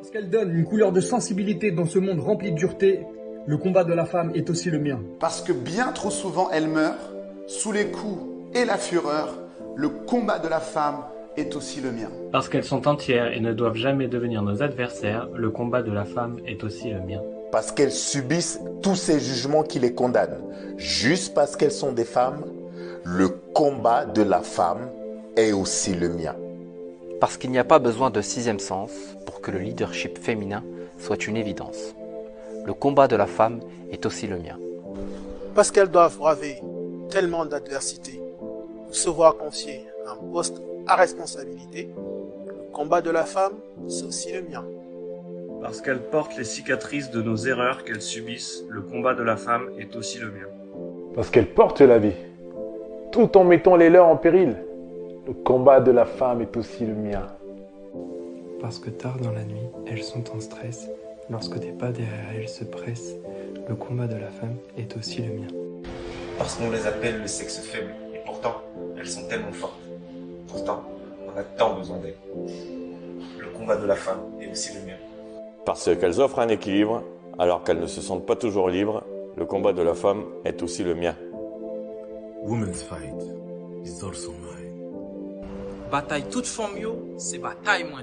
Parce qu'elle donne une couleur de sensibilité dans ce monde rempli de dureté, le combat de la femme est aussi le mien. Parce que bien trop souvent elle meurt, sous les coups et la fureur, le combat de la femme est aussi le mien. Parce qu'elles sont entières et ne doivent jamais devenir nos adversaires, le combat de la femme est aussi le mien. Parce qu'elles subissent tous ces jugements qui les condamnent. Juste parce qu'elles sont des femmes, le combat de la femme est aussi le mien. Parce qu'il n'y a pas besoin de sixième sens pour que le leadership féminin soit une évidence. Le combat de la femme est aussi le mien. Parce qu'elles doivent braver tellement d'adversité pour se voir confier un poste à responsabilité, le combat de la femme, c'est aussi le mien. Parce qu'elle porte les cicatrices de nos erreurs qu'elles subissent, le combat de la femme est aussi le mien. Parce qu'elle porte la vie, tout en mettant les leurs en péril. Le combat de la femme est aussi le mien. Parce que tard dans la nuit, elles sont en stress. Lorsque des pas derrière elles se pressent, le combat de la femme est aussi le mien. Parce qu'on les appelle le sexe faible, et pourtant, elles sont tellement fortes. Pourtant, on a tant besoin d'elles. Le combat de la femme est aussi le mien. Parce qu'elles offrent un équilibre, alors qu'elles ne se sentent pas toujours libres, le combat de la femme est aussi le mien. Women's fight is also mine. Bataille toute femme yo, c'est bataille moi.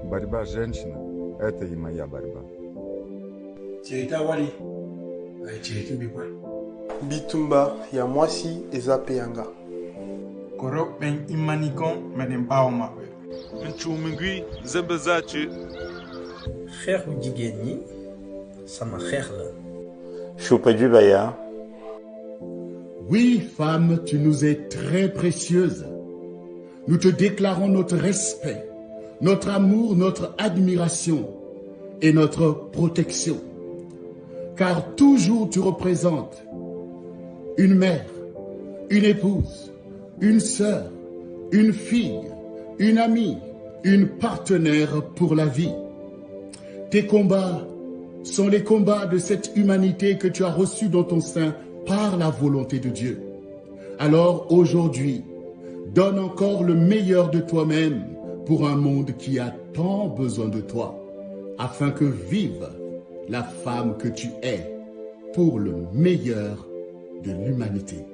Борьба женщины – это и моя борьба. Bitumba ya mwasi eza pe yanga. Korok ben imanikon meden bauma. Nchumingwi zembezachi. Frère Digeni, sama frère là. Choupe du Baya. Oui, femme, tu nous es très précieuse. Nous te déclarons notre respect, notre amour, notre admiration et notre protection. Car toujours tu représentes une mère, une épouse, une sœur, une fille, une amie, une partenaire pour la vie. Tes combats sont les combats de cette humanité que tu as reçue dans ton sein par la volonté de Dieu. Alors aujourd'hui, donne encore le meilleur de toi-même pour un monde qui a tant besoin de toi, afin que vive la femme que tu es pour le meilleur de l'humanité.